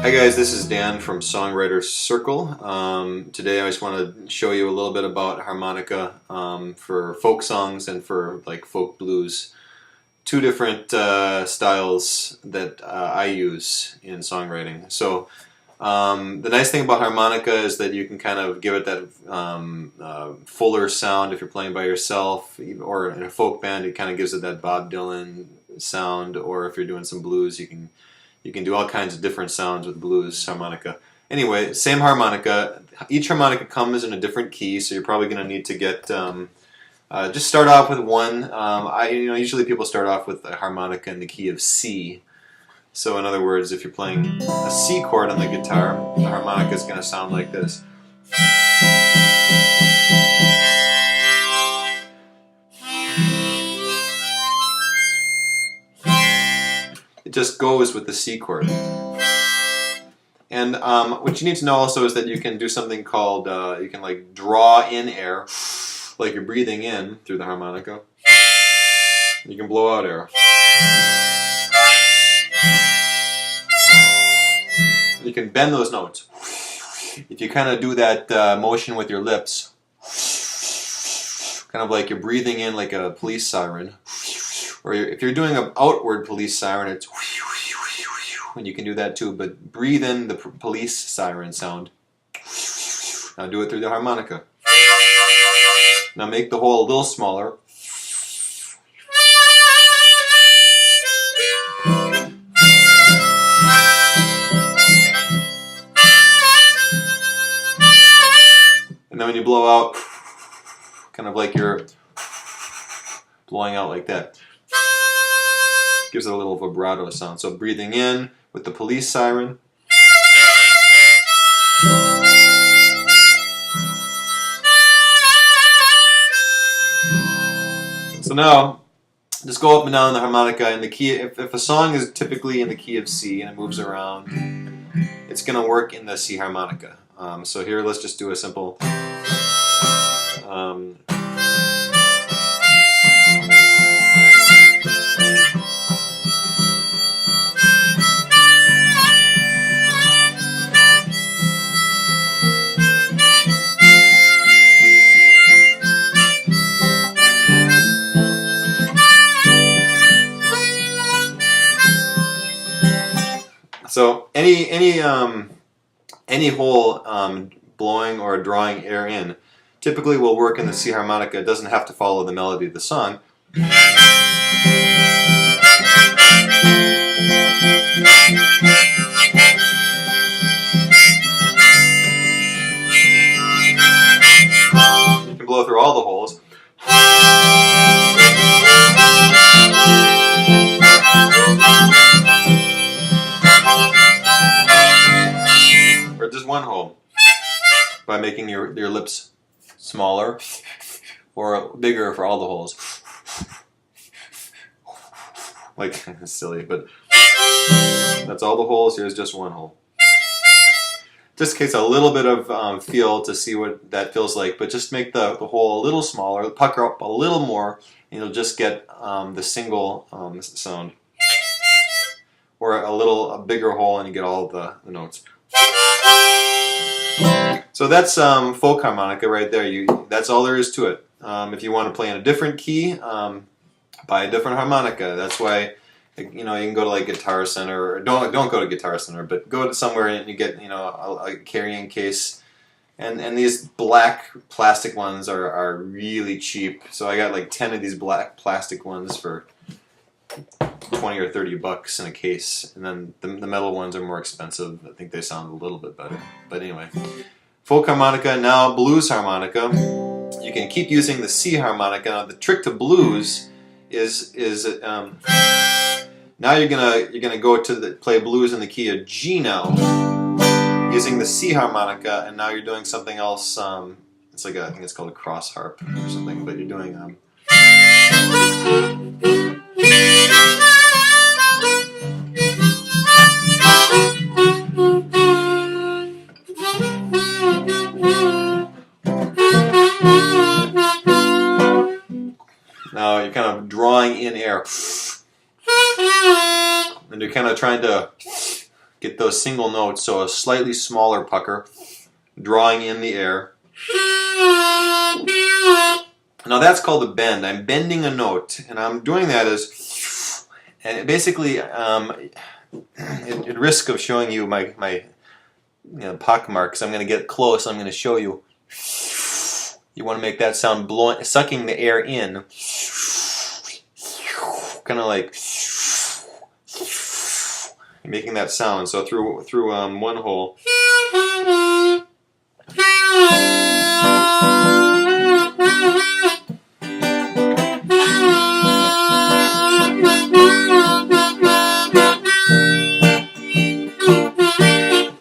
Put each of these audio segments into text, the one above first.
Hi guys, this is Dan from Songwriter Circle. Today I just want to show you a little bit about harmonica for folk songs and for like folk blues. Two different styles that I use in songwriting. So the nice thing about harmonica is that you can kind of give it that fuller sound if you're playing by yourself, or in a folk band it kind of gives it that Bob Dylan sound, or if you're doing some blues you can do all kinds of different sounds with blues harmonica. Anyway, same harmonica. Each harmonica comes in a different key, so you're probably going to need to get just start off with one. Usually people start off with a harmonica in the key of C. So in other words, if you're playing a C chord on the guitar, the harmonica is going to sound like this. It just goes with the C chord. And what you need to know also is that you can do something called, you can like draw in air, like you're breathing in through the harmonica. You can blow out air. You can bend those notes. If you kind of do that motion with your lips, kind of like you're breathing in like a police siren, or if you're doing an outward police siren, it's and you can do that too, but breathe in the police siren sound. Now do it through the harmonica. Now make the hole a little smaller. And then when you blow out, kind of like you're blowing out like that. Gives it a little vibrato sound. So breathing in with the police siren. So now, just go up and down the harmonica in the key. If a song is typically in the key of C and it moves around, it's going to work in the C harmonica. So here, let's just do a simple. So any hole blowing or drawing air in typically will work in the C harmonica. It doesn't have to follow the melody of the song. You can blow through all the holes. Or just one hole by making your lips smaller or bigger for all the holes. Like, it's silly, but that's all the holes. Here's just one hole. Just takes a little bit of feel to see what that feels like, but just make the hole a little smaller, pucker up a little more, and you'll just get the single sound. Or a bigger hole and you get all the notes. So that's folk harmonica right there. That's all there is to it. If you want to play in a different key, buy a different harmonica. That's why you can go to like Guitar Center, or don't go to Guitar Center, but go to somewhere and you get a carrying case. And these black plastic ones are really cheap. So I got like 10 of these black plastic ones for 20 or 30 bucks in a case, and then the metal ones are more expensive. I think they sound a little bit better. But anyway, folk harmonica, now blues harmonica. You can keep using the C harmonica. Now the trick to blues is now you're gonna go to play blues in the key of G now, using the C harmonica, and now you're doing something else. It's like I think it's called a cross harp or something, but you're doing now you're kind of drawing in air, and you're kind of trying to get those single notes, so a slightly smaller pucker, drawing in the air. Now that's called a bend. I'm bending a note, and I'm doing that as, and it basically, at risk of showing you my pock marks, I'm going to get close. I'm going to show you. You want to make that sound, blowing, sucking the air in, kind of like making that sound. So through one hole.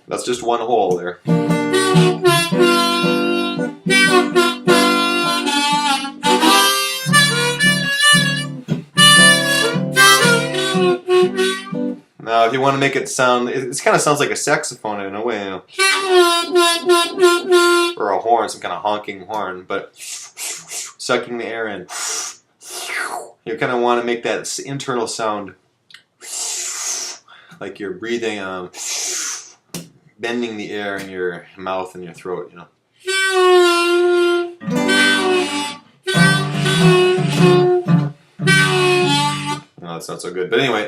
That's just one hole there. Now, if you want to make it sound, it kind of sounds like a saxophone in a way, you know? Or a horn, some kind of honking horn, but sucking the air in. You kind of want to make that internal sound like you're breathing, bending the air in your mouth and your throat, you know. No, that's not so good. But anyway,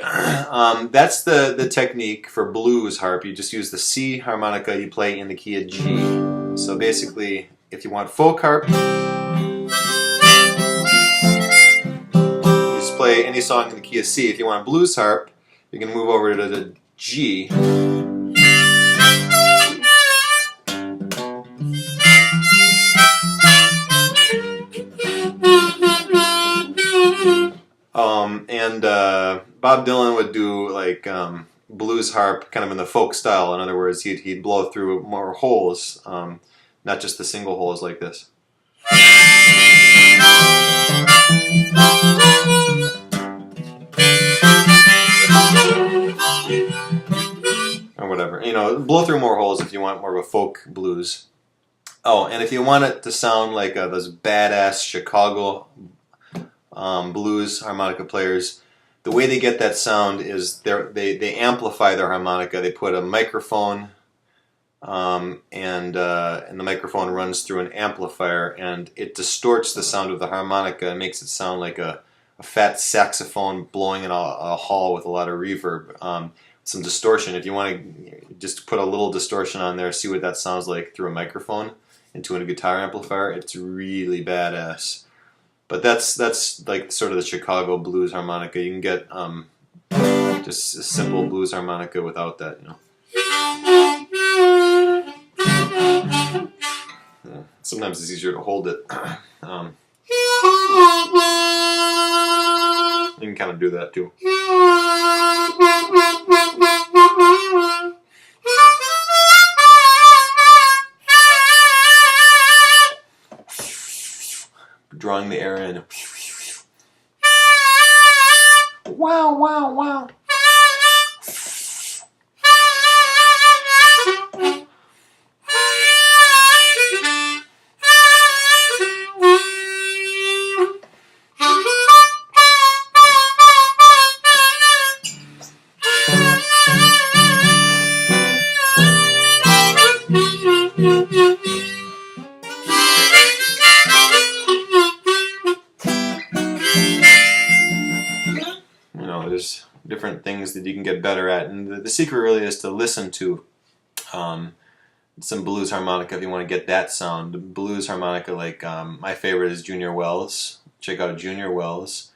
that's the technique for blues harp. You just use the C harmonica you play in the key of G. So basically, if you want folk harp, you just play any song in the key of C. If you want blues harp, you can move over to the G. Bob Dylan would do like blues harp kind of in the folk style. In other words, he'd blow through more holes, not just the single holes like this. Or whatever. You know, blow through more holes if you want more of a folk blues. Oh, and if you want it to sound like those badass Chicago blues harmonica players, the way they get that sound is they amplify their harmonica. They put a microphone, and the microphone runs through an amplifier, and it distorts the sound of the harmonica and makes it sound like a fat saxophone blowing in a hall with a lot of reverb. Some distortion. If you want to just put a little distortion on there, see what that sounds like through a microphone into a guitar amplifier, it's really badass. But that's like sort of the Chicago blues harmonica. You can get just a simple blues harmonica without that, you know. Yeah, sometimes it's easier to hold it. You can kind of do that too. Drawing the air in. Wow, wow, wow. There's different things that you can get better at, and the secret really is to listen to some blues harmonica if you want to get that sound. The blues harmonica, like my favorite is Junior Wells. Check out Junior Wells,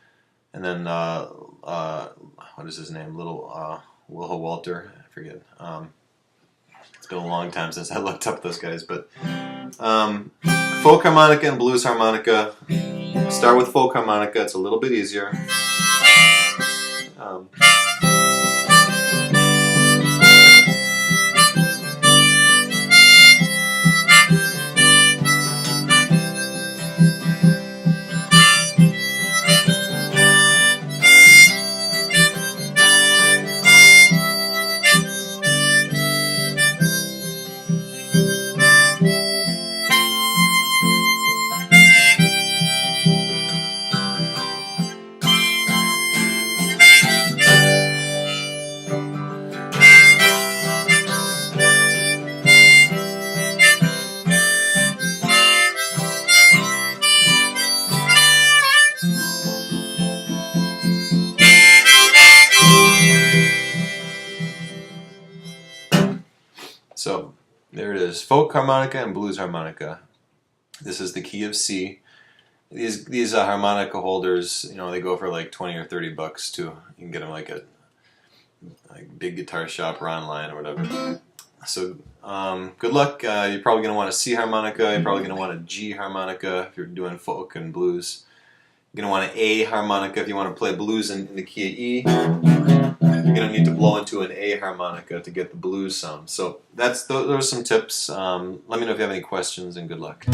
and then what is his name? Little Wilhelm Walter. I forget. It's been a long time since I looked up those guys, but folk harmonica and blues harmonica. Start with folk harmonica. It's a little bit easier. folk harmonica and blues harmonica. This is the key of C. These harmonica holders, you know, they go for like 20 or 30 bucks too. You can get them like at big guitar shop or online or whatever. So good luck. You're probably going to want a C harmonica. You're probably going to want a G harmonica if you're doing folk and blues. You're going to want an A harmonica if you want to play blues in the key of E. You're going to need to blow into an A harmonica to get the blues sound. So those are some tips. Let me know if you have any questions, and good luck.